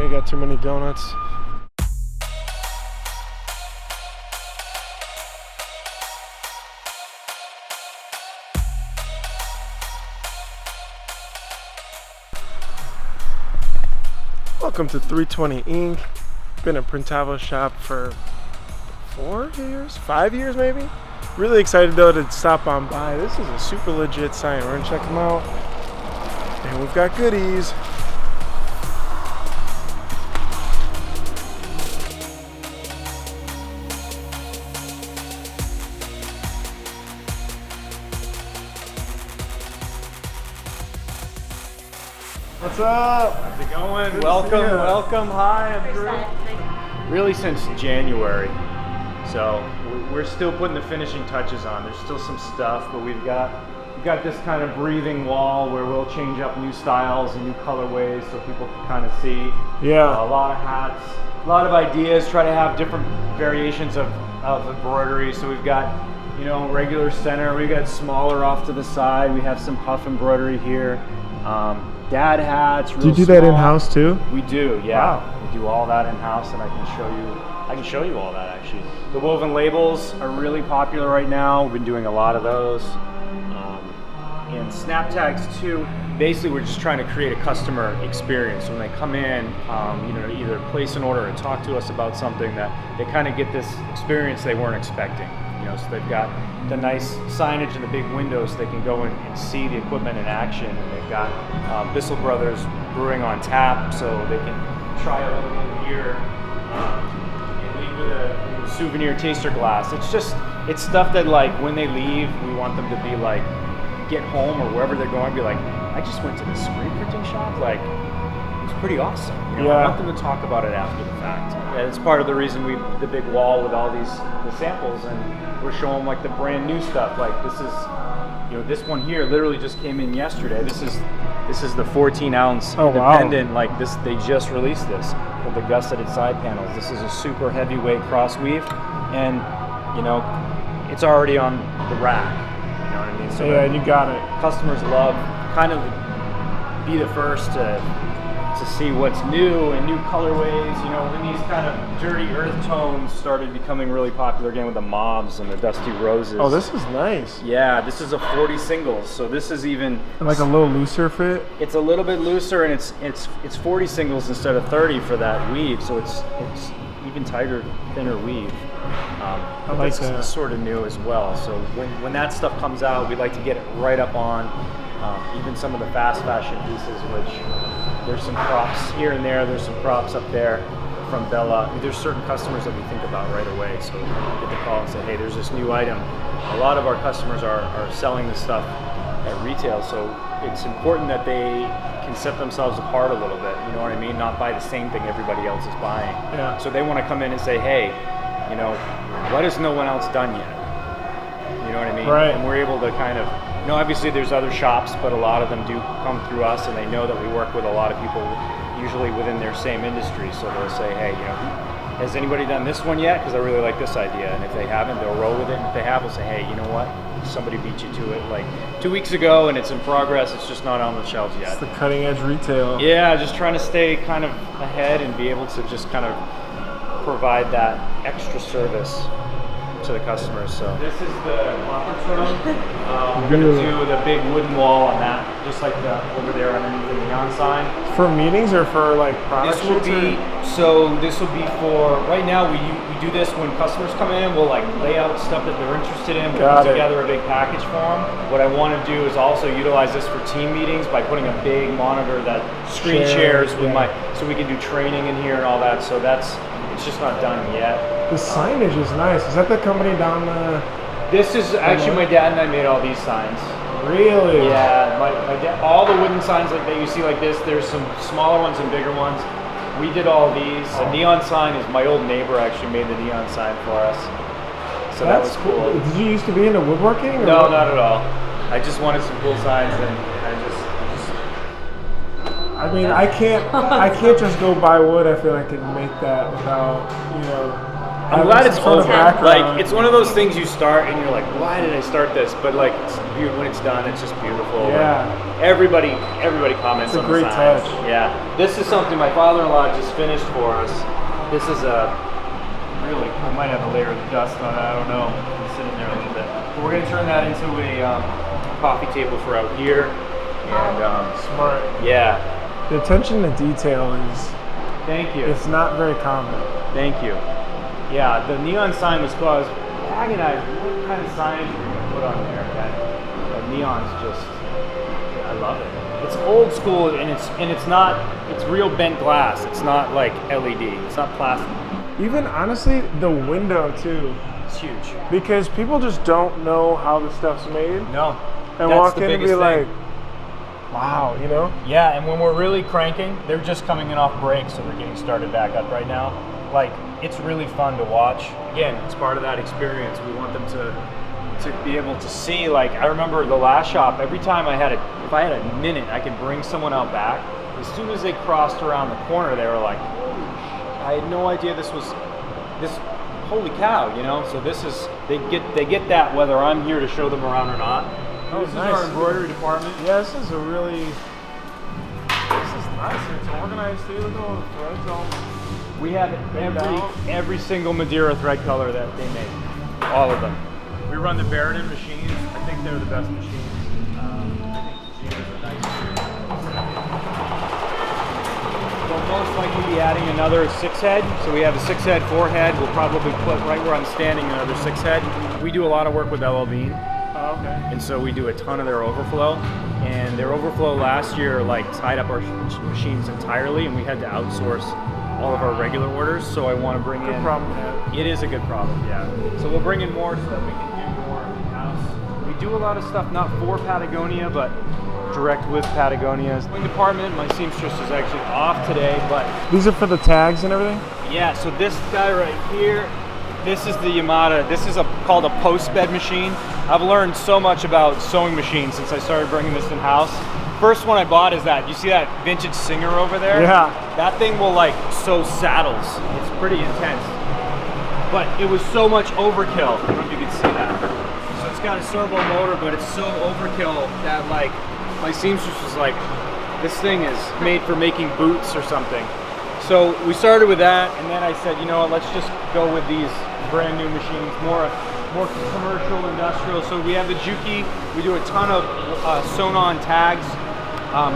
you got too many donuts. Welcome to 320 Ink. Been a Printavo shop for 4 years, 5 years maybe. Really excited though to stop on by. This is a super legit sign. We're gonna check them out. And we've got goodies. What's up? How's it going? Good Welcome. Hi, I'm Drew. Really since January. So we're still putting the finishing touches on. There's still some stuff, but we've got this kind of breathing wall where we'll change up new styles and new colorways so people can kind of see. Yeah. A lot of hats, a lot of ideas, try to have different variations of embroidery. So we've got, regular center, we've got smaller off to the side, we have some puff embroidery here. Dad hats. Do you do that in-house too? We do, yeah. Wow. We do all that in-house, and I can show you all that actually. The woven labels are really popular right now. We've been doing a lot of those. And snap tags too. Basically, we're just trying to create a customer experience. When they come in, either place an order or talk to us about something, that they kind of get this experience they weren't expecting. So they've got the nice signage and the big windows so they can go and see the equipment in action. And they've got Bissell Brothers Brewing on tap, so they can try a little bit of beer and leave with a souvenir taster glass. It's stuff that, like, when they leave, we want them to be like, get home or wherever they're going, be like, I just went to the screen printing shop. Like, it's pretty awesome. I want them to talk about it after the fact. And it's part of the reason we the big wall with all the samples, and we're showing like the brand new stuff. Like this is, this one here literally just came in yesterday. This is the 14-ounce independent. Wow. Like this, they just released this with the gusseted side panels. This is a super heavyweight cross weave, and it's already on the rack. You know what I mean? So yeah, you got it. Customers love kind of be the first to see what's new and new colorways. When these kind of dirty earth tones started becoming really popular again with the mauves and the dusty roses. Oh, this is nice. Yeah, this is a 40 singles, so this is even like a little looser fit. It's a little bit looser, and it's 40 singles instead of 30 for that weave, so it's even tighter, thinner weave. I like that. It's sort of new as well. So when that stuff comes out, we like to get it right up on even some of the fast fashion pieces, which there's some props here and there. There's some props up there from Bella. There's certain customers that we think about right away. So we get the call and say, hey, there's this new item. A lot of our customers are selling this stuff at retail, so it's important that they can set themselves apart a little bit. You know what I mean? Not buy the same thing everybody else is buying. Yeah. So they want to come in and say, hey, what has no one else done yet? You know what I mean? Right. And we're able to kind of, obviously there's other shops, but a lot of them do come through us, and they know that we work with a lot of people usually within their same industry. So they'll say, hey, has anybody done this one yet? Because I really like this idea. And if they haven't, they'll roll with it. And if they have, we'll say, hey, you know what? Somebody beat you to it like 2 weeks ago, and it's in progress. It's just not on the shelves yet. It's the cutting edge retail. Yeah, just trying to stay kind of ahead and be able to just kind of provide that extra service to the customers. So this is the conference room. We're going to do the big wooden wall on that, just like over there underneath the neon sign. For meetings or for like products? This will be for right now. We do this when customers come in. We'll like lay out stuff that they're interested in. We'll put together a big package for them. What I want to do is also utilize this for team meetings by putting a big monitor that screen shares with so we can do training in here and all that. So it's just not done yet. The signage is nice. Is that the company down the... This is actually my dad and I made all these signs. Really? Yeah, my dad, all the wooden signs that you see like this, there's some smaller ones and bigger ones. We did all these. The neon sign is my old neighbor actually made the neon sign for us. So that was cool. Did you used to be into woodworking? No, not at all. I just wanted some cool signs, and I can't just go buy wood. I feel like I can make that without, I'm glad it's sort of over. background. Like, it's one of those things you start and you're like, why did I start this? But like, when it's done, it's just beautiful. Yeah. Like, everybody comments It's a on great the signs. touch. Yeah. This is something my father-in-law just finished for us. This is a really, I might have a layer of dust on it. I don't know. It's sitting there a little bit. But we're gonna turn that into a coffee table for out here. And Smart. yeah. The attention to detail is, Thank you. it's not very common. Thank you. Yeah, the neon sign was caused. Agonized. What kind of signage are we gonna put on there? That neon's just. I love it. It's old school and it's not. It's real bent glass. It's not like LED. It's not plastic. Even honestly, the window too, It's huge. because people just don't know how the stuff's made, No. and that's walk the in and be biggest like, thing. wow, you know? Yeah, and when we're really cranking, they're just coming in off break, so they're getting started back up right now. Like, it's really fun to watch. Again, it's part of that experience. We want them to be able to see. Like, I remember the last shop, every time if I had a minute, I could bring someone out back. As soon as they crossed around the corner, they were like, I had no idea this, holy cow, you know? So this is, they get that whether I'm here to show them around or not. Oh, This is nice. our embroidery department. Yeah, this is nice. It's organized too. Look at all the threads all. We have every single Madeira thread color that they make. All of them. We run the Barrington machines. I think they're the best machines. I think the Gina's a nice. We'll most likely be adding another 6-head. So we have a 6-head, 4-head. We'll probably put right where I'm standing another 6-head. We do a lot of work with LL Bean. Oh, okay. And so we do a ton of their overflow, and their overflow last year like tied up our machines entirely, and we had to outsource all of our regular orders. So I want to bring Good in. problem to have. It is a good problem, yeah. So we'll bring in more so that we can do more in-house. We do a lot of stuff not for Patagonia, but direct with Patagonia's department. My seamstress is actually off today, but These are for the tags and everything? yeah. So this guy right here. This is the Yamada. This is called a post bed machine. I've learned so much about sewing machines since I started bringing this in house. First one I bought is that. You see that vintage Singer over there? Yeah. That thing will like sew saddles. It's pretty intense. But it was so much overkill. I don't know if you can see that. So it's got a servo motor, but it's so overkill that like my seamstress was like, this thing is made for making boots or something. So we started with that, and then I said, you know what, let's just go with these brand new machines, more commercial, industrial. So we have the Juki. We do a ton of sewn-on tags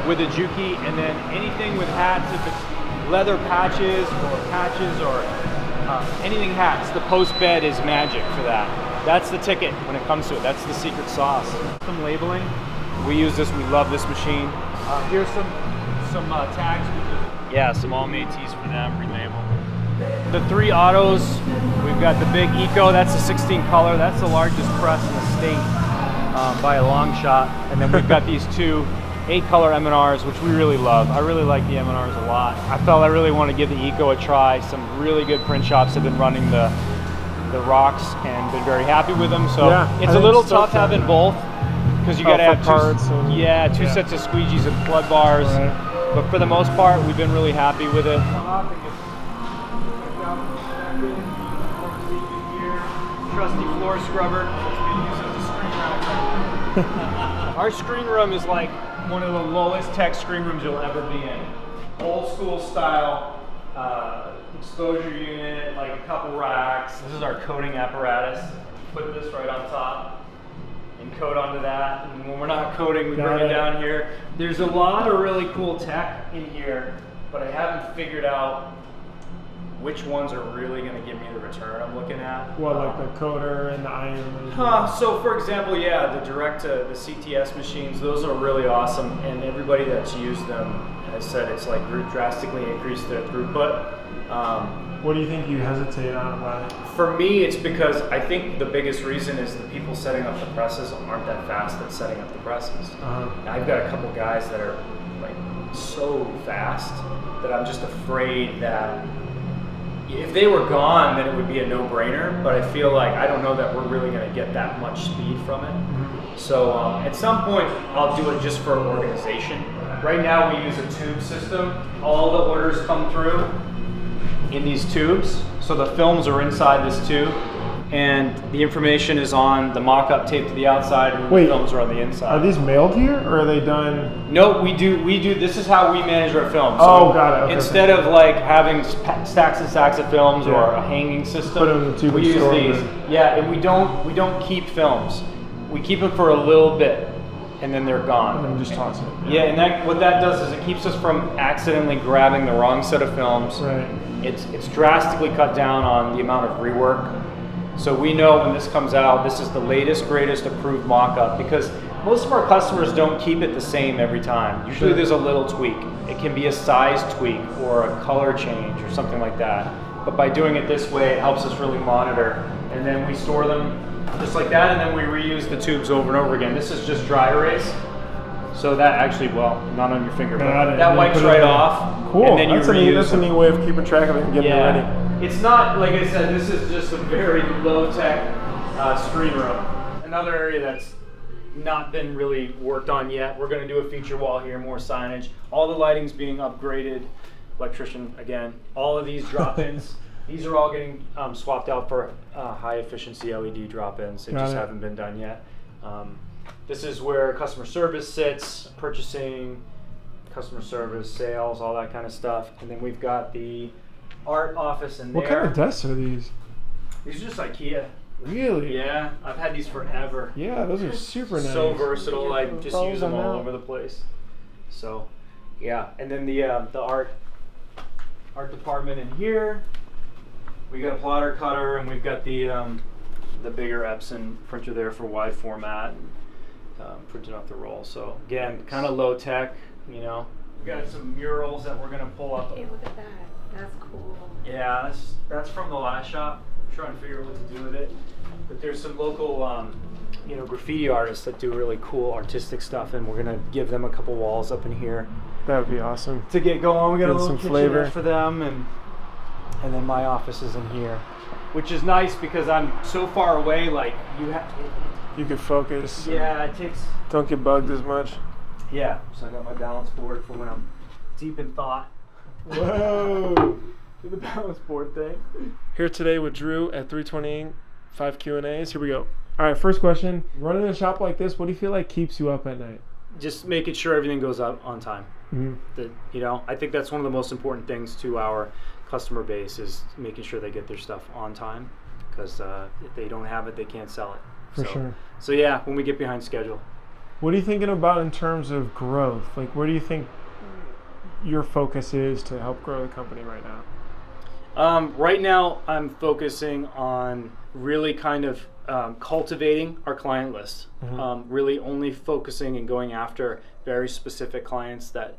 with the Juki, and then anything with hats, if it's leather patches or anything hats, the post bed is magic for that. That's the ticket when it comes to it. That's the secret sauce. Some labeling. We use this. We love this machine. Here's some tags. Yeah, some all-made tees for them, relabeled. The 3 autos, we've got the big Eco, that's a 16 color, that's the largest press in the state by a long shot. And then we've got these 2 8 color M&Rs, which we really love. I really like the M&Rs a lot. I felt I really want to give the Eco a try. Some really good print shops have been running the rocks and been very happy with them. So yeah, it's a little tough having both because you got to have parts two sets of squeegees and plug bars. Right. But for the most part, we've been really happy with it. Trusty floor scrubber. Our screen room is like one of the lowest tech screen rooms you'll ever be in. Old school style, exposure unit, like a couple racks. This is our coating apparatus. Put this right on top and coat onto that. And when we're not coating, we bring it down here. There's a lot of really cool tech in here, but I haven't figured out which ones are really going to give me the return I'm looking at. Well, like the coder and the iron. So for example, yeah, the direct to the CTS machines, those are really awesome, and everybody that's used them has said it's like drastically increased their throughput. What do you think you hesitate on about it? For me, it's because I think the biggest reason is the people setting up the presses aren't that fast at setting up the presses. I've got a couple guys that are like so fast that I'm just afraid that if they were gone, then it would be a no-brainer, but I feel like I don't know that we're really going to get that much speed from it. So at some point, I'll do it just for organization. Right now, we use a tube system. All the orders come through in these tubes. So the films are inside this tube, and the information is on the mock-up taped to the outside, and Wait, the films are on the inside. Are these mailed here, or are they done? No, we do. This is how we manage our films. Oh, got it. Okay, instead of like having stacks and stacks of films or a hanging system, put them in the tube we and use store these. them. Yeah, and we don't keep films. We keep them for a little bit, and then they're gone. And then just toss it. Yeah, and what that does is it keeps us from accidentally grabbing the wrong set of films. Right. It's drastically cut down on the amount of rework. So we know when this comes out, this is the latest, greatest approved mock-up, because most of our customers don't keep it the same every time. Usually there's a little tweak. It can be a size tweak or a color change or something like that. But by doing it this way, it helps us really monitor. And then we store them just like that, and then we reuse the tubes over and over again. This is just dry erase. So that actually, well, not on your finger, but that wipes right off. Cool. And then That's a neat way of keeping track of it and getting it ready. It's not, like I said, this is just a very low-tech screen room. Another area that's not been really worked on yet. We're going to do a feature wall here, more signage. All the lighting's being upgraded. Electrician, again. All of these drop-ins, these are all getting swapped out for high-efficiency LED drop-ins. They just haven't been done yet. This is where customer service sits, purchasing, customer service, sales, all that kind of stuff. And then we've got the art office in there. What kind of desks are these? These are just IKEA. Really? Yeah, I've had these forever. Yeah, those are super nice. So versatile, I just use them all over the place. So, yeah, and then the art department in here. We got a plotter cutter, and we've got the bigger Epson printer there for wide format, and printing off the roll. So again, kind of low tech, you know. We got some murals that we're gonna pull up. Hey, look at that. That's cool. Yeah, that's from the last shop. I'm trying to figure out what to do with it. But there's some local, graffiti artists that do really cool artistic stuff, and we're gonna give them a couple walls up in here. That would be awesome. To get going, we got a little some kitchenette flavor for them, and then my office is in here, which is nice because I'm so far away. Like you could focus. Yeah, it takes. Don't get bugged as much. Yeah, so I got my balance board for when I'm deep in thought. Whoa! Do the balance board thing. Here today with Drew at 320, 5 Q&As. Here we go. All right, first question. Running a shop like this, what do you feel like keeps you up at night? Just making sure everything goes up on time. Mm-hmm. I think that's one of the most important things to our customer base is making sure they get their stuff on time, because if they don't have it, they can't sell it. For sure. So yeah, when we get behind schedule. What are you thinking about in terms of growth? Like, where do you think your focus is to help grow the company right now? Right now, I'm focusing on really kind of cultivating our client list. Mm-hmm. Really only focusing and going after very specific clients that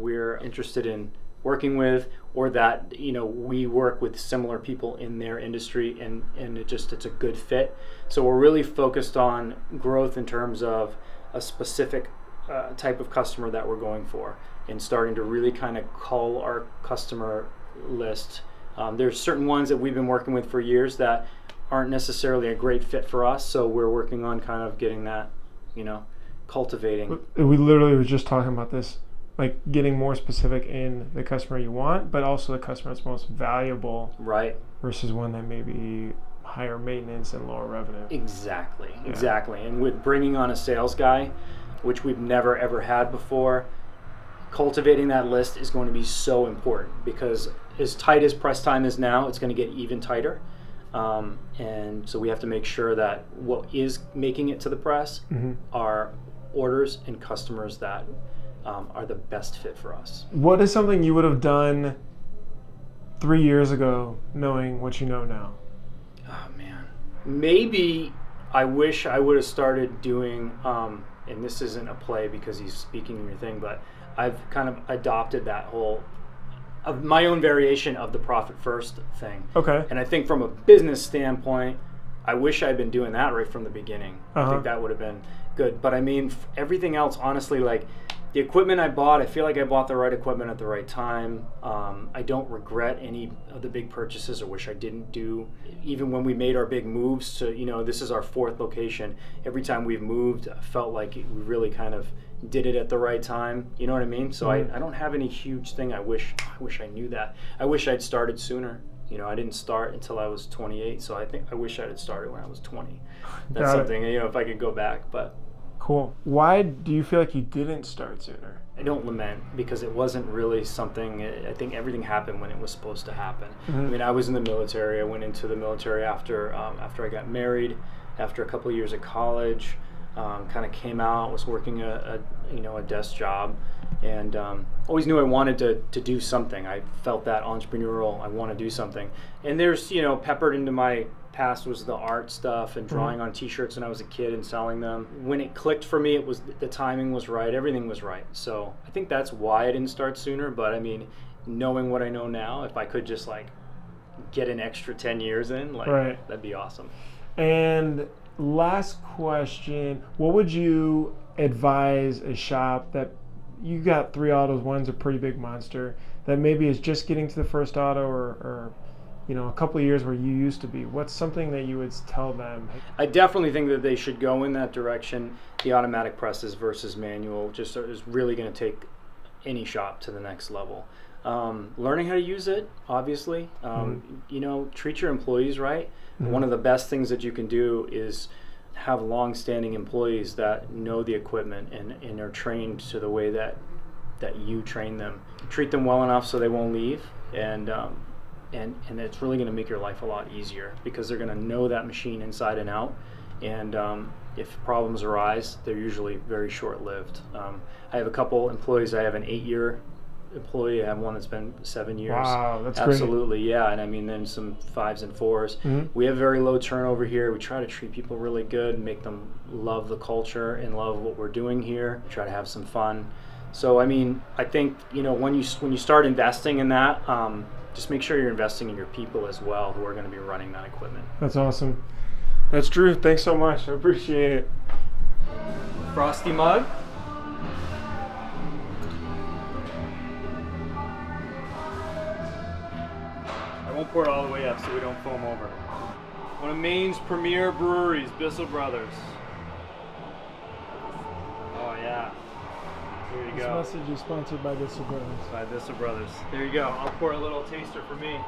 we're interested in working with, or that we work with similar people in their industry, and it's a good fit. So we're really focused on growth in terms of a specific type of customer that we're going for, and starting to really kind of cull our customer list. There's certain ones that we've been working with for years that aren't necessarily a great fit for us, so we're working on kind of getting that, cultivating. We literally were just talking about this, like getting more specific in the customer you want, but also the customer that's most valuable, right? Versus one that may be higher maintenance and lower revenue. Exactly. And with bringing on a sales guy, which we've never ever had before, cultivating that list is going to be so important, because as tight as press time is now, it's going to get even tighter. And so we have to make sure that what is making it to the press are orders and customers that are the best fit for us. What is something you would have done 3 years ago, knowing what you know now? Oh man, maybe I wish I would have started doing, and this isn't a play because he's speaking in your thing, but I've kind of adopted that whole of my own variation of the profit first thing. Okay. And I think from a business standpoint, I wish I'd been doing that right from the beginning. I think that would have been good. But I mean, everything else, honestly, like the equipment I bought, I feel like I bought the right equipment at the right time. I don't regret any of the big purchases, or wish I didn't do. Even when we made our big moves to, this is our 4th location. Every time we've moved, I felt like we really kind of did it at the right time. You know what I mean? So I don't have any huge thing. I wish I knew that. I wish I'd started sooner. You know, I didn't start until I was 28, so I wish I had started when I was 20. That's something, you know, if I could go back, but. Cool. Why do you feel like you didn't start sooner? I don't lament, because it wasn't really something. I think everything happened when it was supposed to happen. I mean, I was in the military. I went into the military after I got married, after a couple of years at college. Kind of came out, was working a desk job, and always knew I wanted to do something. I felt that entrepreneurial. I want to do something, and there's, you know, peppered into my past was the art stuff and drawing on T-shirts when I was a kid and selling them. When it clicked for me, it was the timing was right, everything was right. So I think that's why I didn't start sooner. But I mean, knowing what I know now, if I could just like get an extra 10 years in, like that'd be awesome. And last question, what would you advise a shop that you got 3 autos, one's a pretty big monster, that maybe is just getting to the first auto or you know, a couple of years where you used to be? What's something that you would tell them? I definitely think that they should go in that direction. The automatic presses versus manual just is really going to take any shop to the next level. Learning how to use it, obviously. You know, treat your employees right. One of the best things that you can do is have long-standing employees that know the equipment and are trained to the way that you train them. Treat them well enough so they won't leave, and it's really going to make your life a lot easier, because they're going to know that machine inside and out. And if problems arise, they're usually very short-lived. I have a couple employees. I have an 8-year employee. I have one that's been 7 years. Wow, that's absolutely great. Yeah. And I mean, then some 5s and 4s. We have very low turnover here. We try to treat people really good, make them love the culture and love what we're doing here. Try to have some fun. So I mean, I think, you know, when you start investing in that, just make sure you're investing in your people as well, who are going to be running that equipment. That's awesome. That's Drue. Thanks so much. I appreciate it. Frosty mug. I won't pour it all the way up so we don't foam over. One of Maine's premier breweries, Bissell Brothers. Oh yeah. Here you go. This message is sponsored by Bissell Brothers. By Bissell Brothers. There you go. I'll pour a little taster for me.